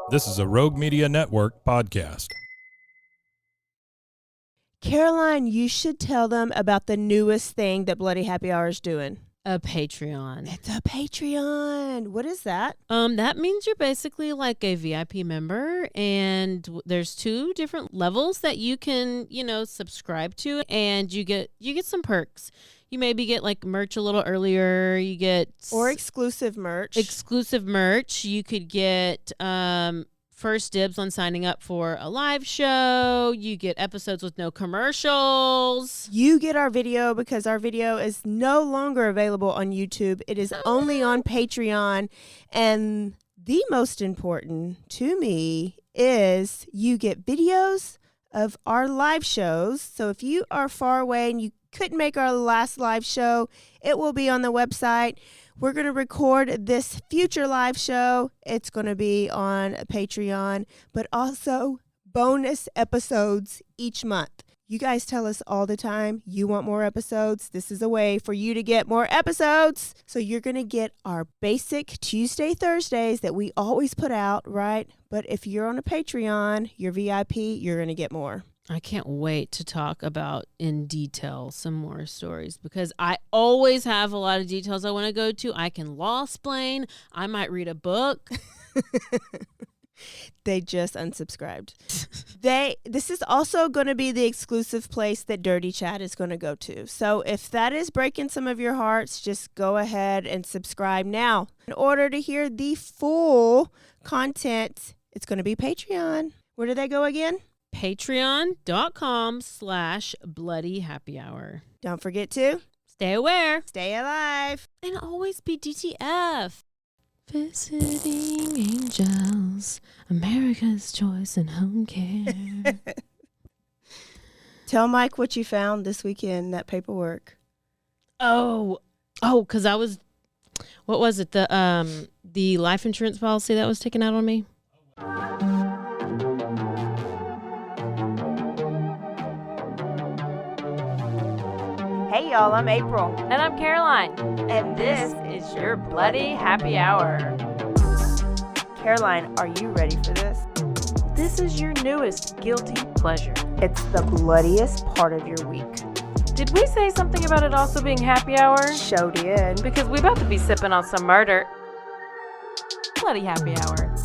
This is a Rogue Media Network podcast. Caroline, you should tell them about the newest thing that Bloody Happy Hour is doing. A Patreon. It's a Patreon. What is that? That means you're basically like a VIP member, and there's 2 different levels that you can, subscribe to, and you get some perks. You maybe get like merch a little earlier. You get exclusive merch. You could get first dibs on signing up for a live show. You get episodes with no commercials. You get our video because our video is no longer available on YouTube. It is only on Patreon. And the most important to me is you get videos of our live shows. So if you are far away and you couldn't make our last live show, it will be on the website. We're going to record this future live show. It's going to be on Patreon, but also bonus episodes each month. You guys tell us all the time you want more episodes. This is a way for you to get more episodes. So you're going to get our basic Tuesday, Thursdays that we always put out, right? But if you're on a Patreon, you're VIP, you're going to get more. I can't wait to talk about in detail some more stories because I always have a lot of details I want to go to. I can law-splain. I might read a book. They just unsubscribed. This is also going to be the exclusive place that Dirty Chat is going to go to. So if that is breaking some of your hearts, just go ahead and subscribe now. In order to hear the full content, it's going to be Patreon. Where do they go again? Patreon.com/BloodyHappyHour. Don't forget to stay aware, stay alive, and always be DTF. Visiting Angels, America's Choice in Home Care. Tell Mike what you found this weekend, that paperwork. Because I was, what was it? The life insurance policy that was taken out on me. Hey y'all, I'm April. And I'm Caroline. And this is your Bloody Happy Hour. Caroline, are you ready for this? This is your newest guilty pleasure. It's the bloodiest part of your week. Did we say something about it also being happy hour? Show did. Because we about to be sipping on some murder. Bloody Happy Hour.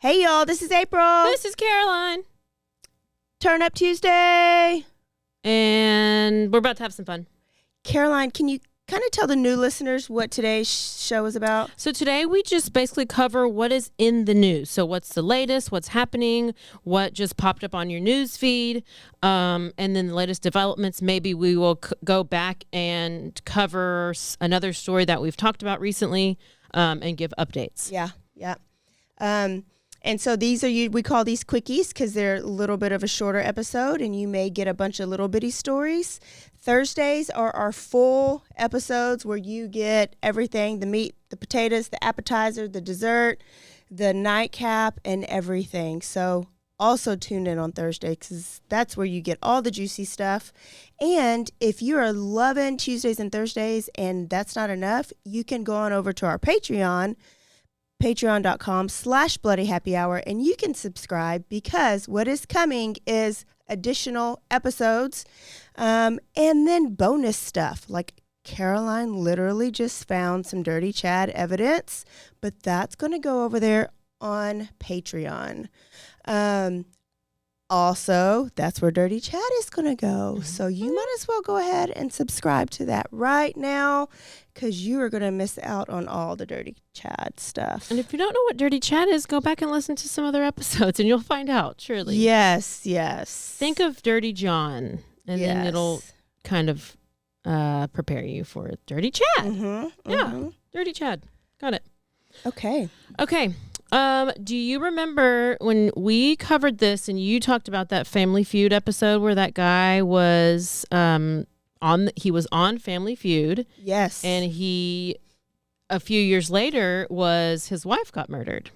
Hey y'all, this is April. This is Caroline. Turn Up Tuesday. And we're about to have some fun. Caroline, can you kind of tell the new listeners what today's show is about? So today we just basically cover what is in the news. So what's the latest, what's happening, what just popped up on your news feed, and then the latest developments. Maybe we will go back and cover another story that we've talked about recently and give updates. Yeah. And so these are we call these quickies because they're a little bit of a shorter episode and you may get a bunch of little bitty stories. Thursdays are our full episodes where you get everything, the meat, the potatoes, the appetizer, the dessert, the nightcap, and everything. So also tune in on Thursday because that's where you get all the juicy stuff. And if you are loving Tuesdays and Thursdays and that's not enough, you can go on over to our Patreon, patreon.com/BloodyHappyHour, and you can subscribe because what is coming is additional episodes and then bonus stuff. Like Caroline literally just found some Dirty Chad evidence, but that's going to go over there on Patreon. Also, that's where Dirty Chat is going to go. So you might as well go ahead and subscribe to that right now because you are going to miss out on all the Dirty Chat stuff. And if you don't know what Dirty Chat is, go back and listen to some other episodes and you'll find out, surely. Yes. Think of Dirty John and then it'll kind of prepare you for Dirty Chad. Yeah, Dirty Chad. Got it. Okay. Do you remember when we covered this and you talked about that Family Feud episode where that guy was he was on Family Feud? Yes. And a few years later his wife got murdered.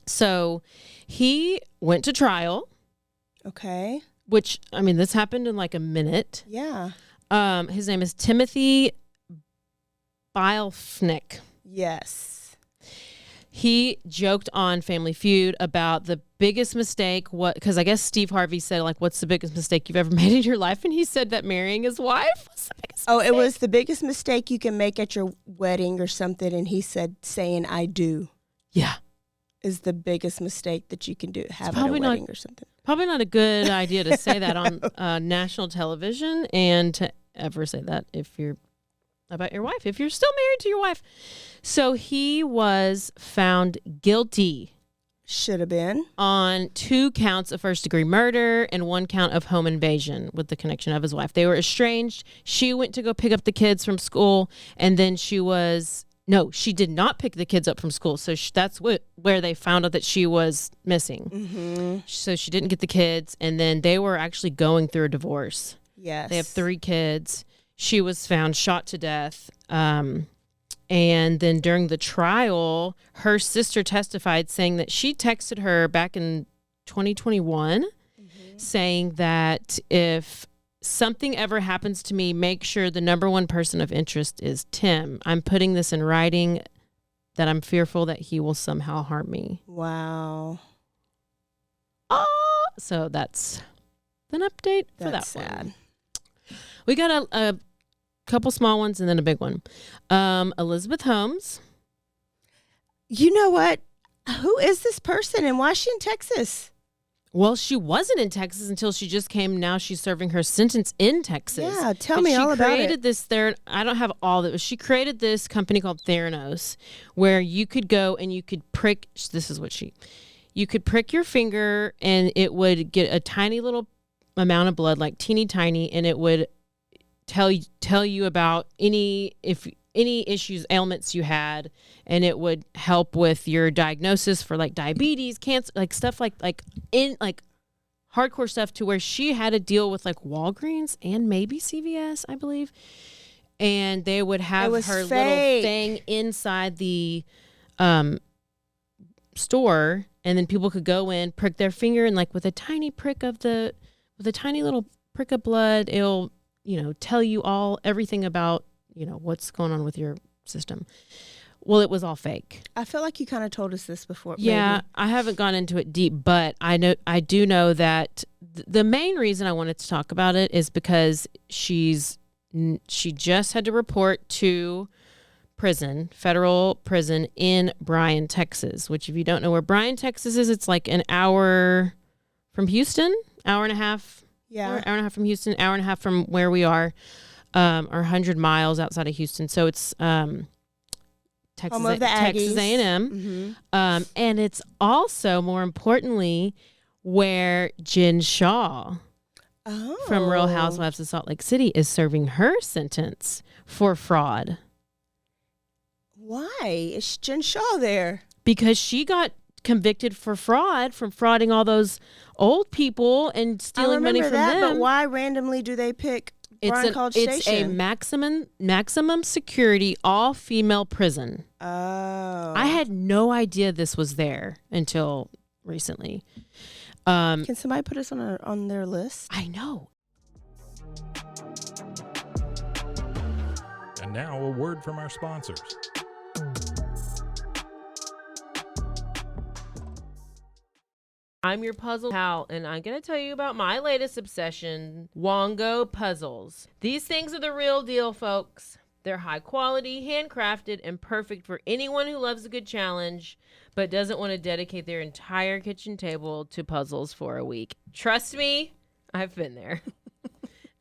So he went to trial. Okay. Which, I mean, this happened in like a minute. Yeah. His name is Timothy Bielfnick. Yes. He joked on Family Feud about the biggest mistake, because I guess Steve Harvey said, like, what's the biggest mistake you've ever made in your life? And he said that marrying his wife was the biggest mistake. It was the biggest mistake you can make at your wedding or something. And he said saying I do. Yeah. Is the biggest mistake that you can have at a probably wedding or something. Probably not a good idea to say that on national television, and to ever say that about your wife, if you're still married to your wife. So he was found guilty. Should have been. On 2 counts of first-degree murder and 1 count of home invasion with the connection of his wife. They were estranged. She went to go pick up the kids from school, and then she did not pick the kids up from school. So that's where they found out that she was missing. Mm-hmm. So she didn't get the kids, and then they were actually going through a divorce. Yes. They have 3 kids. She was found shot to death. And then during the trial, her sister testified saying that she texted her back in 2021 saying that if something ever happens to me, make sure the number 1 person of interest is Tim. I'm putting this in writing that I'm fearful that he will somehow harm me. Wow. Oh, so that's an update for that sad. one. We got a couple small ones and then a big one. Elizabeth Holmes. You know what? Who is this person and why is she in Texas? Well, she wasn't in Texas until she just came. Now she's serving her sentence in Texas. Yeah, tell me all about it. She created this I don't have all that. She created this company called Theranos, where you could go and you could prick. This is what you could prick your finger and it would get a tiny little amount of blood, like teeny tiny, and it would tell you about any issues, ailments you had, and it would help with your diagnosis for like diabetes, cancer, like stuff like hardcore stuff, to where she had to deal with like Walgreens and maybe CVS, I believe. And they would have her fake. little thing inside the store, and then people could go in, prick their finger, and like with a tiny little prick of blood, it'll tell you everything about, what's going on with your system. Well, it was all fake. I feel like you kind of told us this before. Yeah, maybe. I haven't gone into it deep, but I do know that the main reason I wanted to talk about it is because she just had to report to federal prison in Bryan, Texas, which if you don't know where Bryan, Texas is, it's like an hour from Houston, hour and a half. Yeah. Hour and a half from Houston, hour and a half from where we are, or 100 miles outside of Houston. So it's Texas A&M. Mm-hmm. And it's also, more importantly, where Jen Shaw from Real Housewives of Salt Lake City is serving her sentence for fraud. Why is Jen Shaw there? Because she got convicted for fraud, from frauding all those old people and stealing money from them. But why randomly do they pick Bryan College Station? It's a maximum security all-female prison. Oh. I had no idea this was there until recently. Can somebody put us on their list? I know. And now a word from our sponsors. I'm your puzzle pal, and I'm going to tell you about my latest obsession, Wongo puzzles. These things are the real deal, folks. They're high quality, handcrafted, and perfect for anyone who loves a good challenge, but doesn't want to dedicate their entire kitchen table to puzzles for a week. Trust me, I've been there.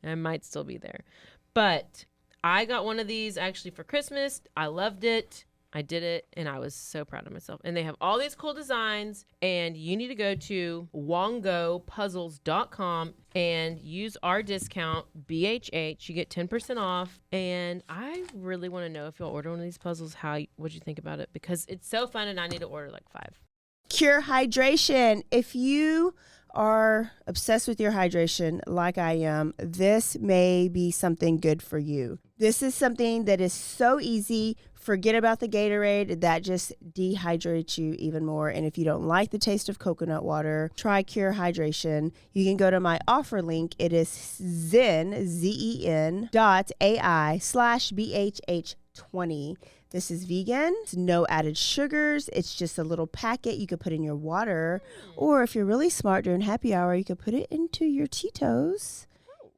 I might still be there. But I got one of these actually for Christmas. I loved it. I did it, and I was so proud of myself. And they have all these cool designs, and you need to go to wongopuzzles.com and use our discount, BHH. You get 10% off, and I really want to know, if you'll order one of these puzzles, what'd you think about it? Because it's so fun, and I need to order like 5. Cure hydration. If you are obsessed with your hydration like I am, this may be something good for you. This is something that is so easy. Forget about the Gatorade. That just dehydrates you even more. And if you don't like the taste of coconut water, try Cure Hydration. You can go to my offer link. It is zen.ai/BHH20. This is vegan. It's no added sugars. It's just a little packet you could put in your water. Or if you're really smart during happy hour, you could put it into your Tito's.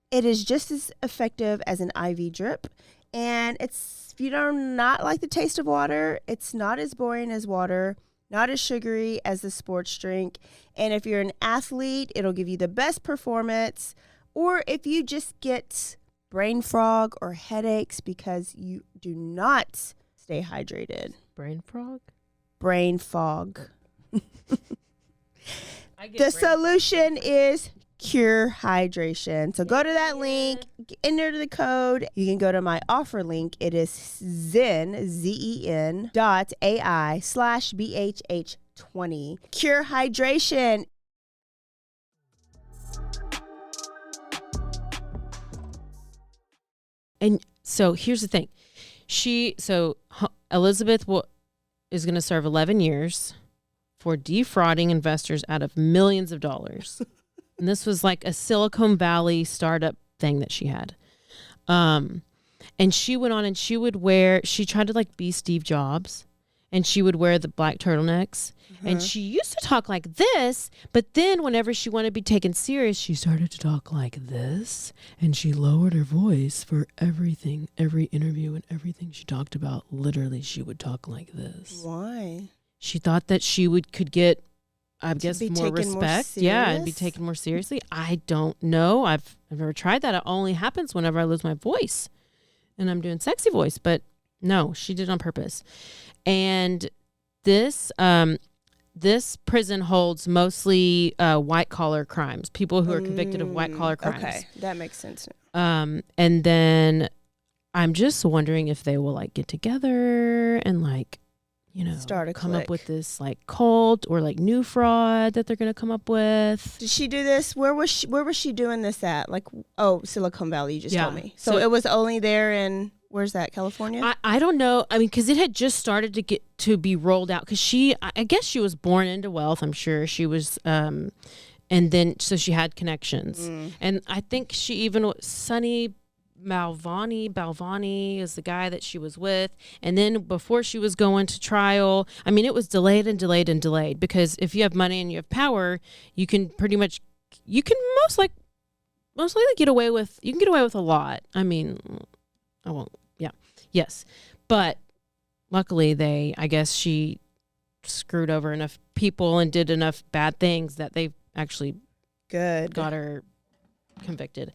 It is just as effective as an IV drip. And if you do not like the taste of water, it's not as boring as water, not as sugary as the sports drink. And if you're an athlete, it'll give you the best performance. Or if you just get brain fog or headaches because you do not stay hydrated. Brain frog? Brain fog. The solution is Cure Hydration. So go to that link, enter the code. You can go to my offer link. It is zen.ai/BHH20. Cure Hydration. And so here's the thing. Elizabeth is going to serve 11 years for defrauding investors out of millions of dollars. And this was like a Silicon Valley startup thing that she had. And she went on and she tried to like be Steve Jobs, and she would wear the black turtlenecks. And she used to talk like this, but then whenever she wanted to be taken serious, she started to talk like this, and she lowered her voice for everything, every interview and everything she talked about. Literally, she would talk like this. Why? She thought that she could get, I guess, more respect. And be taken more seriously. I don't know. I've never tried that. It only happens whenever I lose my voice and I'm doing sexy voice, but no, she did it on purpose. And this prison holds mostly white collar crimes, people who are convicted of white collar crimes. Okay, that makes sense. And then I'm just wondering if they will like get together and like, come up with this like cult or like new fraud that they're going to come up with. Did she do this? Where was she doing this at? Like, Silicon Valley, you just told me. So it was only there in, where's that, California? I don't know. I mean, because it had just started to be rolled out. Because I guess she was born into wealth. I'm sure she was, and then so she had connections. And I think she even Sonny Balvani is the guy that she was with. And then before she was going to trial, I mean, it was delayed and delayed and delayed, because if you have money and you have power, you can most likely get away with a lot. I mean, I won't. Yeah. Yes. But luckily I guess she screwed over enough people and did enough bad things that they actually got her convicted.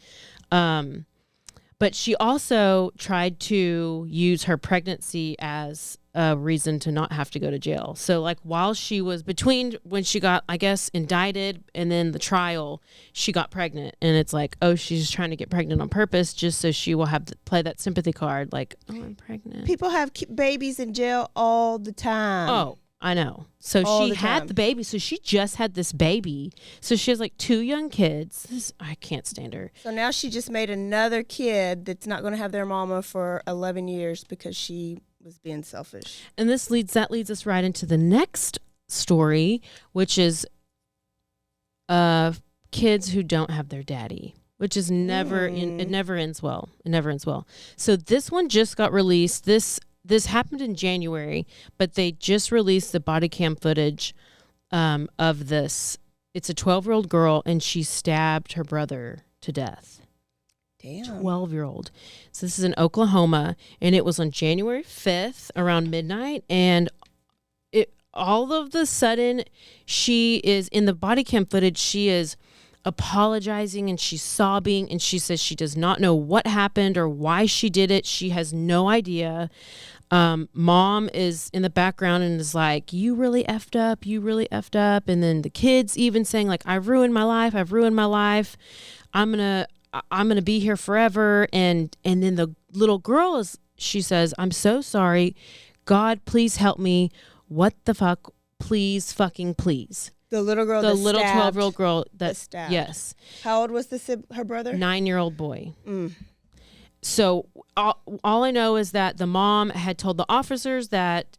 But she also tried to use her pregnancy as a reason to not have to go to jail. So like while she was when she got, I guess, indicted and then the trial, she got pregnant. And it's like, she's trying to get pregnant on purpose just so she will have to play that sympathy card. Like, I'm pregnant. People have babies in jail all the time. Oh, I know. So she had the baby. So she just had this baby. So she has like 2 young kids. I can't stand her. So now she just made another kid that's not going to have their mama for 11 years because she was being selfish. And that leads us right into the next story, which is kids who don't have their daddy, which is it never ends well. It never ends well. So this one just got released. This happened in January, but they just released the body cam footage of this. It's a 12-year-old girl, and she stabbed her brother to death. Damn. 12-year-old. So this is in Oklahoma, and it was on January 5th around midnight, and all of the sudden, she is, in the body cam footage, she is apologizing and she's sobbing, and she says she does not know what happened or why she did it. She has no idea. Mom is in the background and is like, you really effed up. And then the kids even saying like, I've ruined my life. I'm gonna be here forever. And then the little girl she says, I'm so sorry. God, please help me. What the fuck? Please fucking please. The little girl. The little 12-year-old girl that stabbed. yes. How old was her brother? 9-year-old boy. Mm. So all I know is that the mom had told the officers that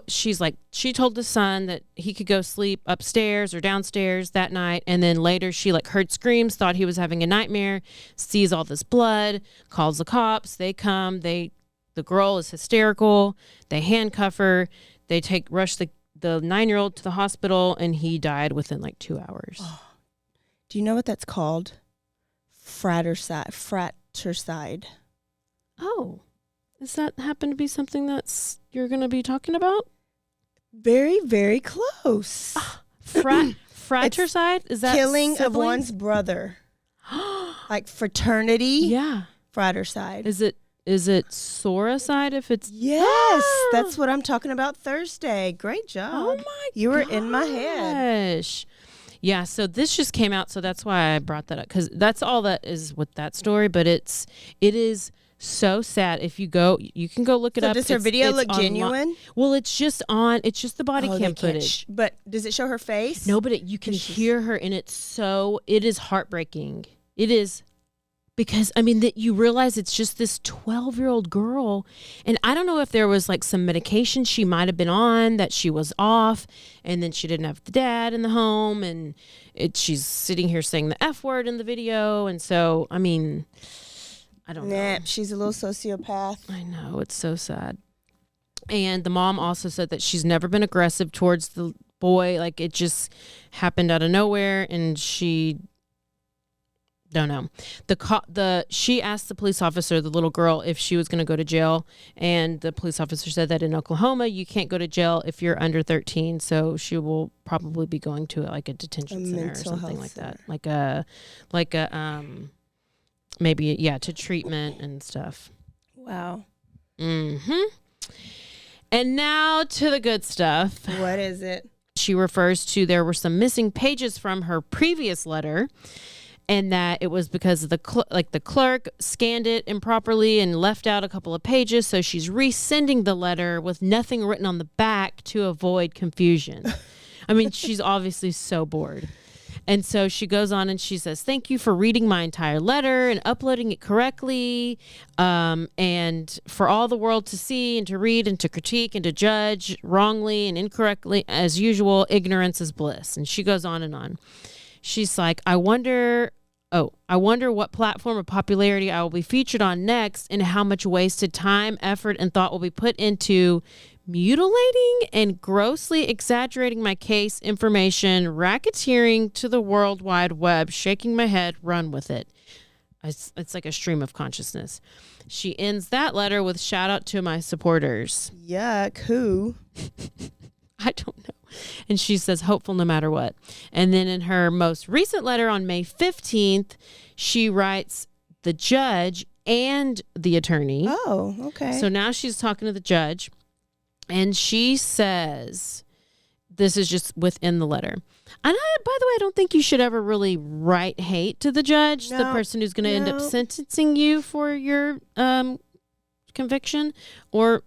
she told the son that he could go sleep upstairs or downstairs that night, and then later she heard screams, thought he was having a nightmare, sees all this blood, calls the cops. They come. The girl is hysterical. They handcuff her. They rush the 9-year-old to the hospital, and he died within 2 hours. Oh. Do you know what that's called? Fratricide. Oh, does that happen to be something you're going to be talking about? Very, very close. Fratricide? Is that killing siblings? of one's brother? Like fraternity? Yeah. Fratricide. Is it soricide if it's... Yes, that's what I'm talking about Thursday. Great job. Oh, my You were in my head. Yeah, so this just came out, so that's why I brought that up, because that's all that is with that story, but it is so sad. If you can go look it up. Does her video look online. genuine? Well, it's just the body cam footage. But does it show her face? No, but you can hear her, and it is heartbreaking. It is, because that you realize it's just this 12-year-old girl, and I don't know if there was some medication she might have been on that she was off, and then she didn't have the dad in the home, and she's sitting here saying the F word in the video, and so I don't know. She's a little sociopath. I know, it's so sad. And the mom also said that she's never been aggressive towards the boy. It just happened out of nowhere, and she don't know. She asked the police officer, the little girl, if she was going to go to jail, and the police officer said that in Oklahoma you can't go to jail if you're under 13. So she will probably be going to a detention center or something like that, like a maybe to treatment and stuff. Wow. Mm-hmm. And now to the good stuff. What is it? She refers to there were some missing pages from her previous letter, and that it was because of the clerk scanned it improperly and left out a couple of pages. So she's resending the letter with nothing written on the back to avoid confusion. She's obviously so bored. And so she goes on and she says, "Thank you for reading my entire letter and uploading it correctly, and for all the world to see and to read and to critique and to judge wrongly and incorrectly. As usual, ignorance is bliss." And she goes on and on. She's like, I wonder what platform of popularity I will be featured on next, and how much wasted time, effort, and thought will be put into mutilating and grossly exaggerating my case information, racketeering to the World Wide Web, shaking my head, run with it. It's like a stream of consciousness. She ends that letter with shout out to my supporters. Yuck. Who? I don't know. And she says, hopeful no matter what. And then in her most recent letter on May 15th, she writes the judge and the attorney. Oh, okay. So now she's talking to the judge, and she says, this is just within the letter. And by the way, I don't think you should ever really write hate to the judge, the person who's going to end up sentencing you for your conviction, or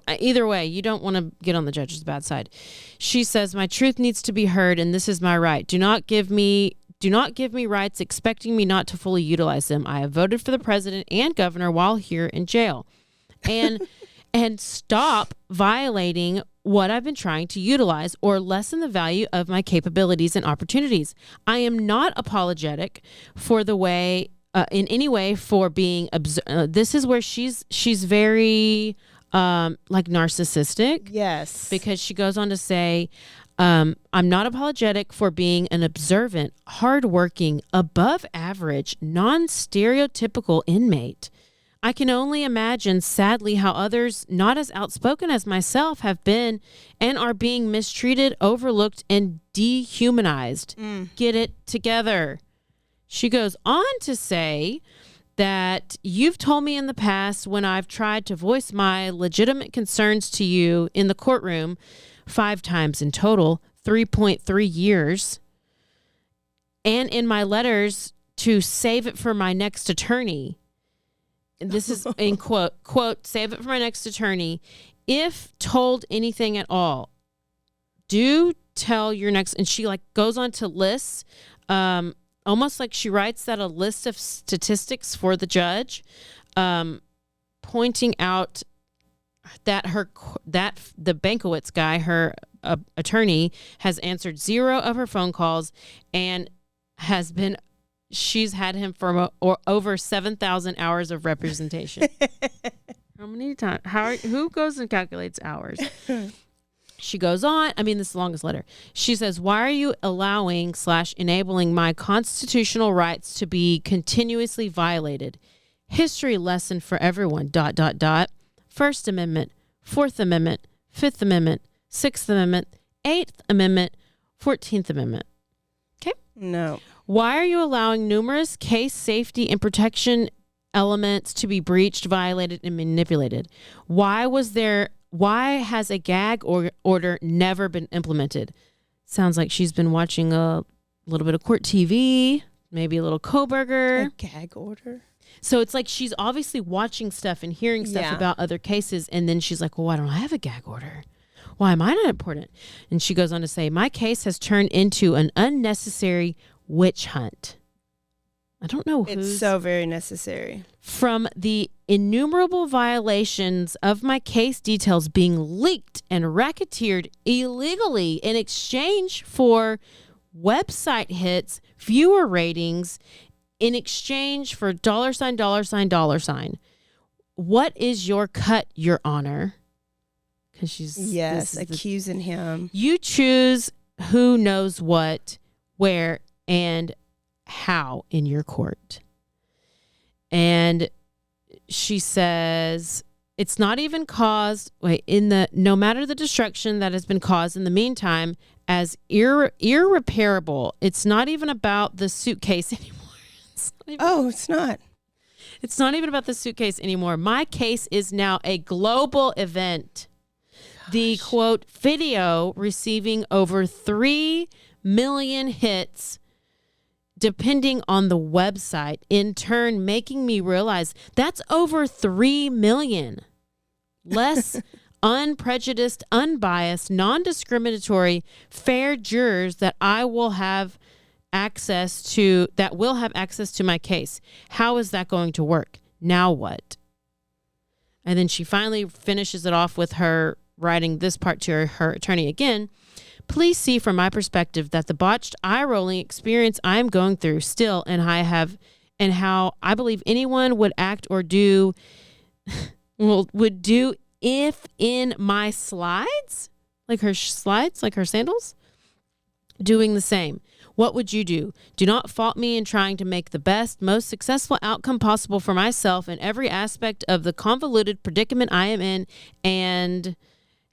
either way, you don't want to get on the judge's bad side. She says, my truth needs to be heard, and this is my right. Do not give me rights expecting me not to fully utilize them. I have voted for the president and governor while here in jail. And stop violating what I've been trying to utilize or lessen the value of my capabilities and opportunities. I am not apologetic for the way, in any way, for being, this is where she's very, narcissistic. Yes. Because she goes on to say, I'm not apologetic for being an observant, hardworking, above average, non-stereotypical inmate. I can only imagine, sadly, how others not as outspoken as myself have been and are being mistreated, overlooked, and dehumanized. Get it together. She goes on to say that you've told me in the past, when I've tried to voice my legitimate concerns to you in the courtroom, 5 times in total, 3.3 years, and in my letters to save it for my next attorney. And this is in quote, save it for my next attorney. If told anything at all, due tell your next, and she like goes on to lists, almost like she writes that a list of statistics for the judge, pointing out that the Bankowitz guy, her attorney, has answered 0 of her phone calls and she's had him for over 7,000 hours of representation. How many times? Who goes and calculates hours? She goes on. I mean, this is the longest letter. She says, why are you allowing/enabling my constitutional rights to be continuously violated? History lesson for everyone, ... First Amendment, Fourth Amendment, Fifth Amendment, Sixth Amendment, Eighth Amendment, 14th Amendment. Okay? No. Why are you allowing numerous case safety and protection elements to be breached, violated, and manipulated? Why has a gag order never been implemented? Sounds like she's been watching a little bit of court TV, maybe a little Koberger. A gag order? So it's like she's obviously watching stuff and hearing stuff about other cases, and then she's like, well, why don't I have a gag order? Why am I not important? And she goes on to say, my case has turned into an unnecessary witch hunt. I don't know who's... It's so very necessary. From the innumerable violations of my case details being leaked and racketeered illegally in exchange for website hits, viewer ratings, in exchange for $. What is your cut, Your Honor? Because she's accusing him. You choose who knows what, where, and how in your court. And she says it's not even caused no matter the destruction that has been caused in the meantime as irreparable. It's not even about the suitcase anymore. It's not. It's not even about the suitcase anymore. My case is now a global event. Gosh. The quote video receiving over 3 million hits depending on the website, in turn making me realize that's over 3 million. Less unprejudiced, unbiased, non-discriminatory, fair jurors that will have access to my case. How is that going to work? Now what? And then she finally finishes it off with her writing this part to her attorney again. Please see from my perspective that the botched eye-rolling experience I am going through still and how I believe anyone would act or do would do if in my slides, like her sandals, doing the same. What would you do? Do not fault me in trying to make the best, most successful outcome possible for myself in every aspect of the convoluted predicament I am in and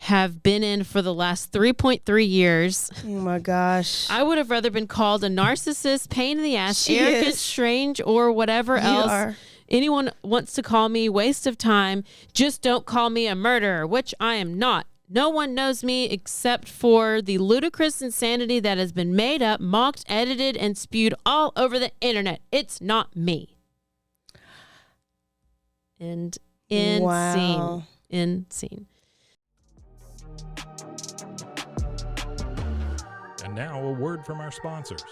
have been in for the last 3.3 years. Oh my gosh. I would have rather been called a narcissist, pain in the ass, arrogant, strange, or whatever else anyone wants to call me, waste of time. Just don't call me a murderer, which I am not. No one knows me except for the ludicrous insanity that has been made up, mocked, edited, and spewed all over the internet. It's not me. And end scene. End scene. And now a word from our sponsors.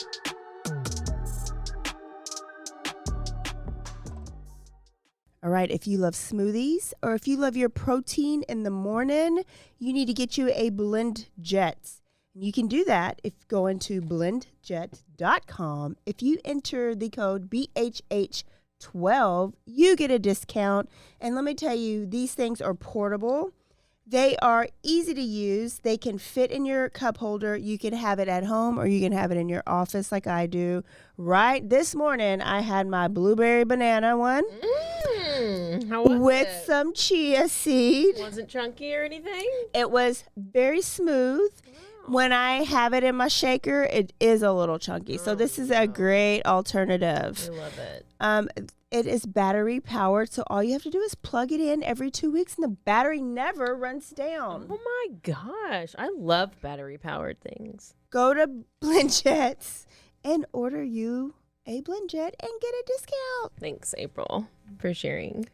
All right, if you love smoothies or if you love your protein in the morning, you need to get you a Blend Jet. You can do that if you go into blendjet.com. If you enter the code BHH12, you get a discount. And let me tell you, these things are portable. They are easy to use. They can fit in your cup holder. You can have it at home or you can have it in your office like I do. Right this morning, I had my blueberry banana one how was with it? some chia seed. Wasn't chunky or anything? It was very smooth. Wow. When I have it in my shaker, it is a little chunky. So this is a great alternative. I love it. It is battery powered, so all you have to do is plug it in every 2 weeks, and the battery never runs down. Oh my gosh, I love battery powered things. Go to BlendJet and order you a BlendJet and get a discount. Thanks, April, for sharing.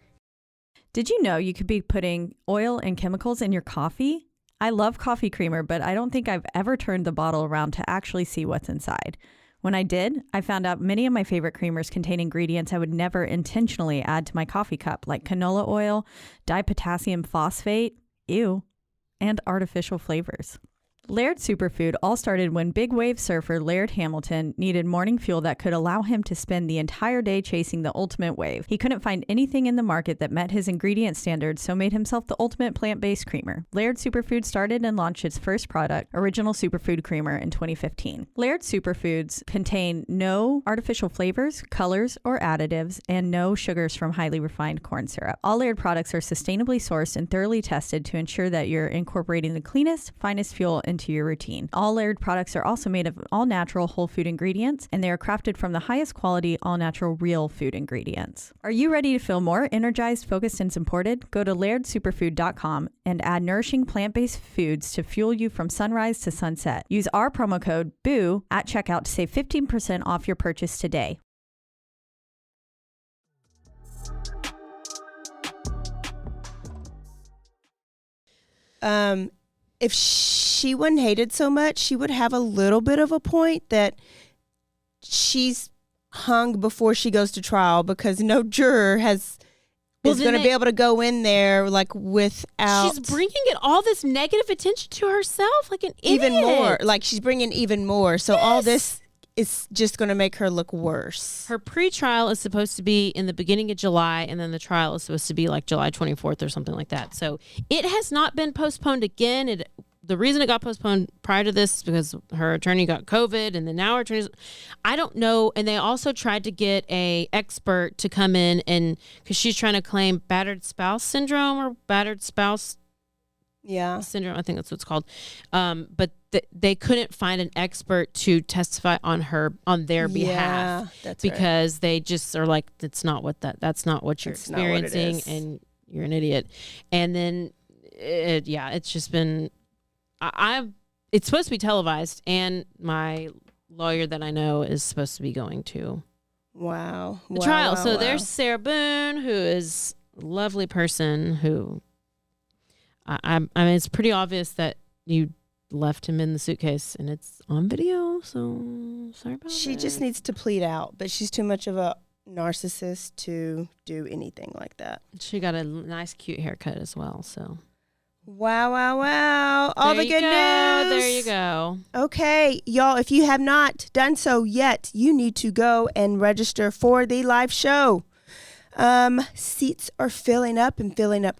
Did you know you could be putting oil and chemicals in your coffee? I love coffee creamer, but I don't think I've ever turned the bottle around to actually see what's inside. When I did, I found out many of my favorite creamers contain ingredients I would never intentionally add to my coffee cup, like canola oil, dipotassium phosphate, ew, and artificial flavors. Laird Superfood all started when big wave surfer Laird Hamilton needed morning fuel that could allow him to spend the entire day chasing the ultimate wave. He couldn't find anything in the market that met his ingredient standards, so made himself the ultimate plant-based creamer. Laird Superfood started and launched its first product, Original Superfood Creamer, in 2015. Laird Superfoods contain no artificial flavors, colors, or additives, and no sugars from highly refined corn syrup. All Laird products are sustainably sourced and thoroughly tested to ensure that you're incorporating the cleanest, finest fuel into your routine. All Laird products are also made of all-natural whole food ingredients, and they are crafted from the highest quality all-natural real food ingredients. Are you ready to feel more energized, focused, and supported? Go to lairdsuperfood.com and add nourishing plant-based foods to fuel you from sunrise to sunset. Use our promo code BOO at checkout to save 15% off your purchase today. If she wasn't hated so much, she would have a little bit of a point that she's hung before she goes to trial, because no juror is going to be able to go in there like without. She's bringing it all this negative attention to herself, like an idiot. Even more, like she's bringing even more. So all this is just going to make her look worse. Her pre-trial is supposed to be in the beginning of July, and then the trial is supposed to be like July 24th or something like that. So it has not been postponed again. The reason it got postponed prior to this is because her attorney got COVID, and then now her attorney's, I don't know. And they also tried to get a expert to come in, and because she's trying to claim battered spouse syndrome or battered spouse syndrome, I think that's what it's called. But they couldn't find an expert to testify on their behalf. That's because they just are like, that's not what you're experiencing, and you're an idiot. And then it's just been, it's supposed to be televised, and my lawyer that I know is supposed to be going to the trial. So there's Sarah Boone, who is a lovely person who, I mean, it's pretty obvious that you left him in the suitcase, and it's on video, so sorry about that. She just needs to plead out, but she's too much of a narcissist to do anything like that. She got a nice, cute haircut as well, so. Wow. All the good news. There you go. Okay, y'all, if you have not done so yet, you need to go and register for the live show. Seats are filling up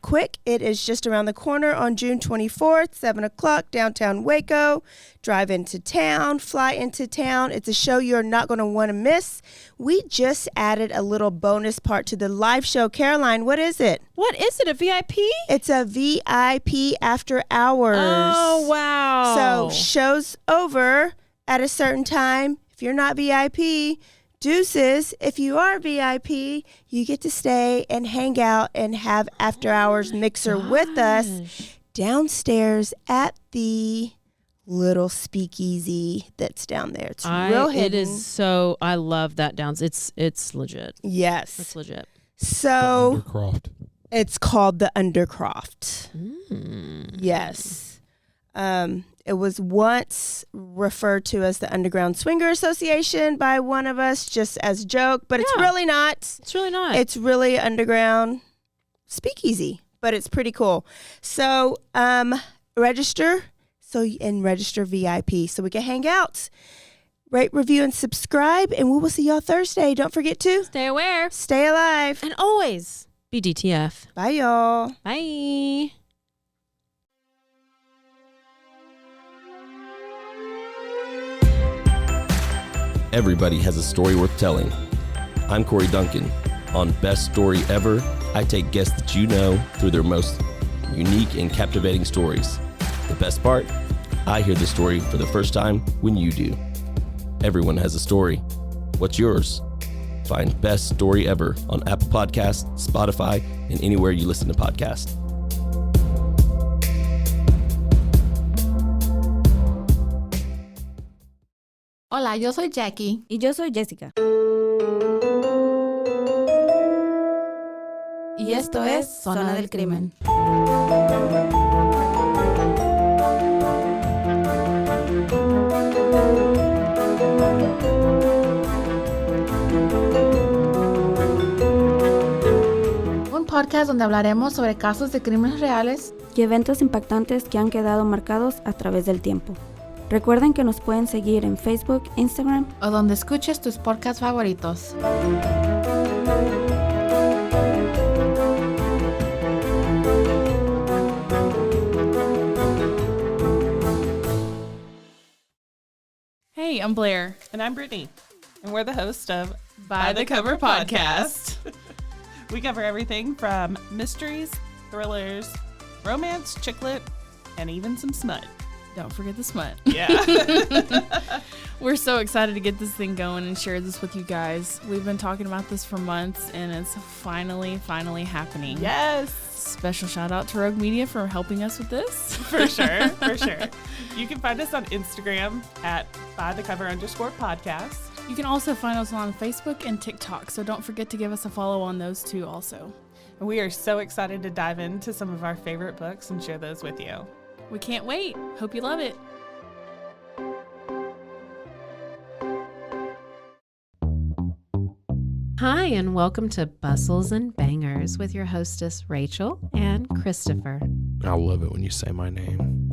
quick. It is just around the corner on June 24th, 7 o'clock, downtown Waco. Drive into town, fly into town. It's a show you're not going to want to miss. We just added a little bonus part to the live show. Caroline, what is it? What is it, a VIP? It's a VIP after hours. Oh, wow. So show's over at a certain time. If you're not VIP, deuces. If you are VIP, you get to stay and hang out and have after hours mixer with us downstairs at the little speakeasy that's down there. It's real hidden. It is so, I love that it's legit. Yes. It's legit. So Undercroft. It's called the Undercroft. Yes. It was once referred to as the Underground Swinger Association by one of us, just as a joke, but it's really not. It's really not. It's really underground speakeasy, but it's pretty cool. So register VIP so we can hang out. Rate, review, and subscribe, and we will see y'all Thursday. Don't forget to stay aware, stay alive, and always be DTF. Bye, y'all. Bye. Everybody has a story worth telling. I'm Corey Duncan. On Best Story Ever, I take guests that you know through their most unique and captivating stories. The best part? I hear the story for the first time when you do. Everyone has a story. What's yours? Find Best Story Ever on Apple Podcasts, Spotify, and anywhere you listen to podcasts. Hola, yo soy Jackie. Y yo soy Jessica. Y esto es Zona del Crimen. podcast donde hablaremos sobre casos de crímenes reales y eventos impactantes que han quedado marcados a través del tiempo. Recuerden que nos pueden seguir en Facebook, Instagram o donde escuches tus podcasts favoritos. Hey, I'm Blair. And I'm Brittany. And we're the host of By the Cover Podcast. We cover everything from mysteries, thrillers, romance, chick lit, and even some smut. Don't forget the smut. Yeah. We're so excited to get this thing going and share this with you guys. We've been talking about this for months, and it's finally happening. Yes. Special shout out to Rogue Media for helping us with this. For sure. You can find us on Instagram at bythecover_podcast. You can also find us on Facebook and TikTok, so don't forget to give us a follow on those two also. And we are so excited to dive into some of our favorite books and share those with you. We can't wait. Hope you love it. Hi, and welcome to Bustles and Bangers with your hostess, Rachel and Christopher. I love it when you say my name.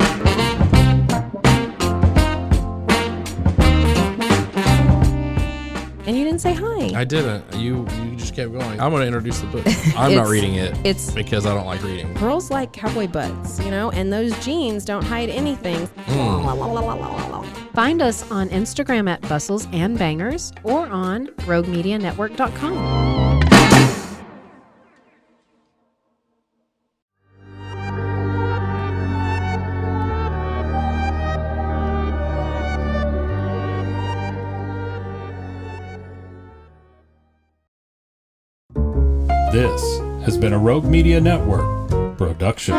And you didn't say hi. I didn't. You just kept going. I'm going to introduce the book. I'm not reading it. It's because I don't like reading. Girls like cowboy butts, and those jeans don't hide anything. Find us on Instagram at Bustles and Bangers or on roguemedianetwork.com. This has been a Rogue Media Network production.